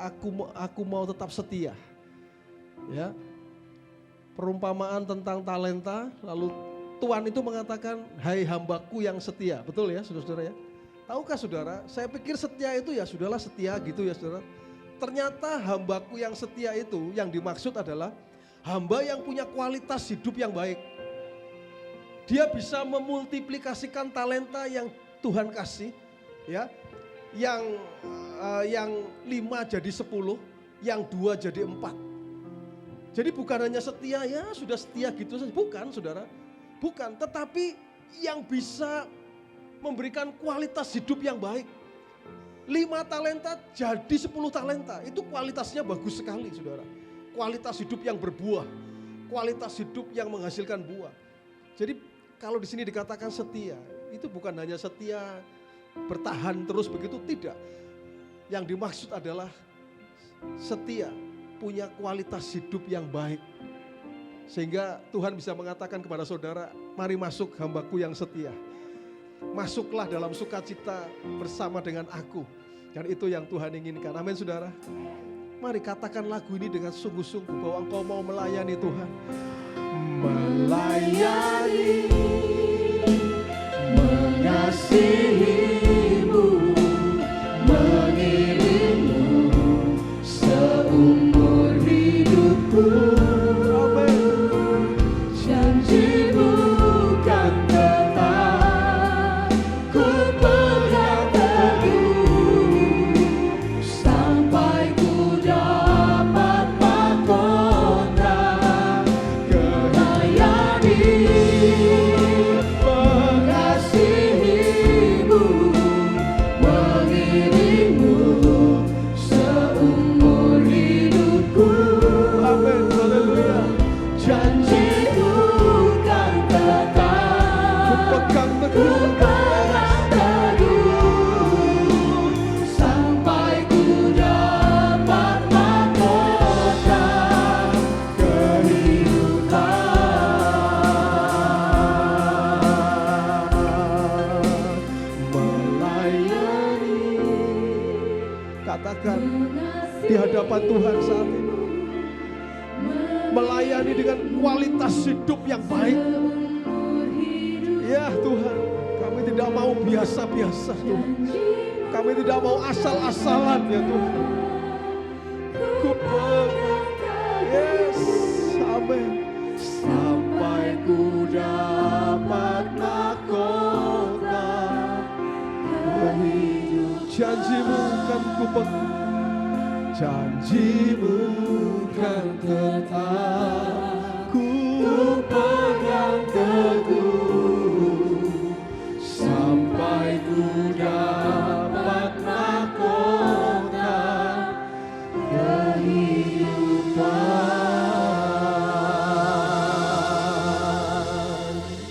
aku mau tetap setia. Ya. Perumpamaan tentang talenta, lalu Tuhan itu mengatakan, hai hambaku yang setia. Betul ya saudara-saudara ya? Tahukah saudara, saya pikir setia itu ya sudahlah setia gitu ya saudara. Ternyata hambaku yang setia itu yang dimaksud adalah hamba yang punya kualitas hidup yang baik. Dia bisa memultiplikasikan talenta yang Tuhan kasih, ya, yang 5 jadi 10, yang 2 jadi 4. Jadi bukan hanya setia, ya sudah setia gitu saja, bukan saudara, bukan. Tetapi yang bisa memberikan kualitas hidup yang baik. 5 talenta jadi 10 talenta, itu kualitasnya bagus sekali saudara. Kualitas hidup yang berbuah, kualitas hidup yang menghasilkan buah. Jadi kalau di sini dikatakan setia, itu bukan hanya setia bertahan terus begitu, tidak. Yang dimaksud adalah setia, punya kualitas hidup yang baik. Sehingga Tuhan bisa mengatakan kepada saudara, mari masuk hambaku yang setia. Masuklah dalam sukacita bersama dengan aku. Dan itu yang Tuhan inginkan. Amin saudara. Mari katakan lagu ini dengan sungguh-sungguh bahwa engkau mau melayani Tuhan. Melayani, mengasihi-Mu, mengiring-Mu seumur hidupku. Janji-Mu kan tetap ku pegang teguh, sampai ku dapat mahkota kelayani, mengasihi-Mu, mengiring-Mu seumur hidupku. amin, haleluya. Janji-Mu kan tetap Pegang ku teguh, pegang teguh, sampai ku dapat mahkota kehidupan. melayani. Katakan di hadapan Tuhan saat ini. Melayani dengan kualitas hidup yang baik. Ya Tuhan, kami tidak mau biasa-biasa Tuhan. Kami tidak mau asal-asalan ya Tuhan. Ku yes, amin. Sampai ku dapat mahkota hidup. Janjimu kan ku pegang, janjimu kan tetap ku pegang teguh. Sampai ku dapat mahkota kehidupan.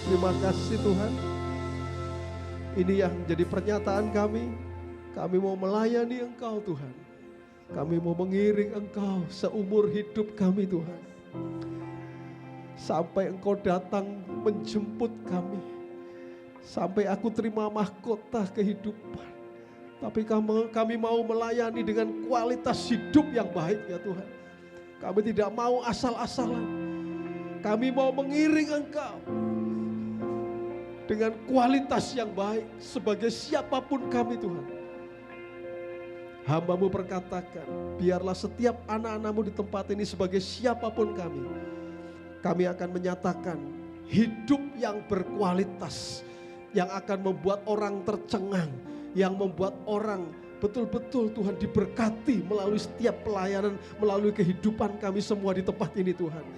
Terima kasih Tuhan. Ini yang jadi pernyataan kami. Kami mau melayani Engkau Tuhan. Kami mau mengiring Engkau seumur hidup kami Tuhan. Sampai Engkau datang menjemput kami. Sampai aku terima mahkota kehidupan. Tapi kami mau melayani dengan kualitas hidup yang baik ya Tuhan. Kami tidak mau asal-asalan. Kami mau mengiring Engkau dengan kualitas yang baik sebagai siapapun kami Tuhan. Hamba-Mu perkatakan, biarlah setiap anak-anak-Mu di tempat ini sebagai siapapun kami akan menyatakan hidup yang berkualitas, yang akan membuat orang tercengang, yang membuat orang betul-betul Tuhan diberkati melalui setiap pelayanan, melalui kehidupan kami semua di tempat ini Tuhan.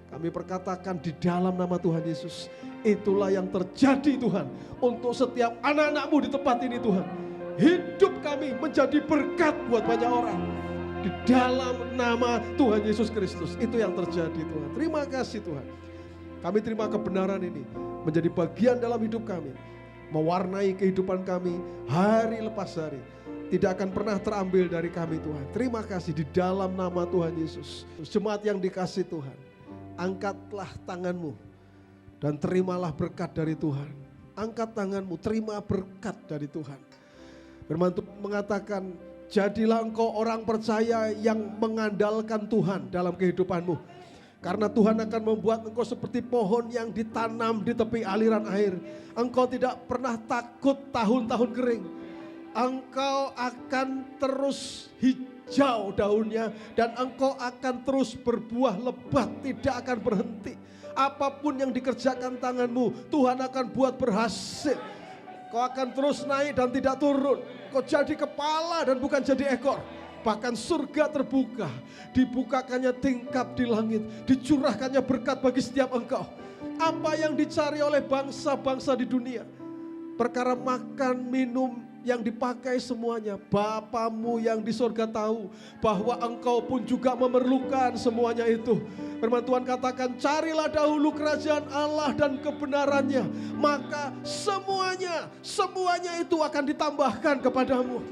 Kami perkatakan di dalam nama Tuhan Yesus, itulah yang terjadi Tuhan untuk setiap anak-anak-Mu di tempat ini Tuhan. Hidup kami menjadi berkat buat banyak orang. Di dalam nama Tuhan Yesus Kristus, itu yang terjadi Tuhan. Terima kasih Tuhan. Kami terima kebenaran ini menjadi bagian dalam hidup kami, mewarnai kehidupan kami hari lepas hari. Tidak akan pernah terambil dari kami Tuhan. Terima kasih di dalam nama Tuhan Yesus. Jemaat yang dikasih Tuhan, angkatlah tanganmu dan terimalah berkat dari Tuhan. Angkat tanganmu, terima berkat dari Tuhan. Firman Tuhan mengatakan, jadilah engkau orang percaya yang mengandalkan Tuhan dalam kehidupanmu. Karena Tuhan akan membuat engkau seperti pohon yang ditanam di tepi aliran air. Engkau tidak pernah takut tahun-tahun kering. Engkau akan terus hijau daunnya dan engkau akan terus berbuah lebat, tidak akan berhenti. Apapun yang dikerjakan tanganmu, Tuhan akan buat berhasil. Kau akan terus naik dan tidak turun. Kau jadi kepala dan bukan jadi ekor. Bahkan surga terbuka, dibukakannya tingkap di langit, dicurahkannya berkat bagi setiap engkau. Apa yang dicari oleh bangsa-bangsa di dunia? Perkara makan, minum, yang dipakai semuanya. Bapamu yang di surga tahu bahwa engkau pun juga memerlukan semuanya itu. Firman Tuhan katakan, carilah dahulu kerajaan Allah dan kebenarannya, maka semuanya itu akan ditambahkan kepadamu.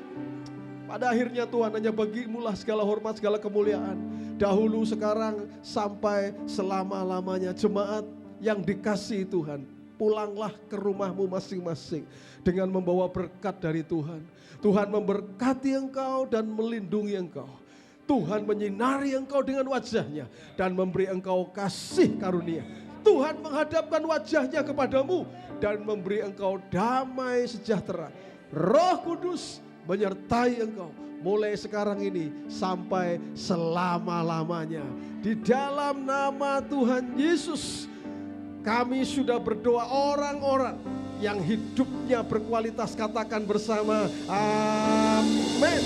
Pada akhirnya Tuhan, hanya bagimu-lah segala hormat, segala kemuliaan. Dahulu, sekarang, sampai selama-lamanya. Jemaat yang dikasihi Tuhan, pulanglah ke rumahmu masing-masing dengan membawa berkat dari Tuhan. Tuhan memberkati engkau dan melindungi engkau. Tuhan menyinari engkau dengan wajahnya dan memberi engkau kasih karunia. Tuhan menghadapkan wajahnya kepadamu dan memberi engkau damai sejahtera. Roh Kudus menyertai engkau mulai sekarang ini sampai selama-lamanya. Di dalam nama Tuhan Yesus, kami sudah berdoa, orang-orang yang hidupnya berkualitas, katakan bersama, amin.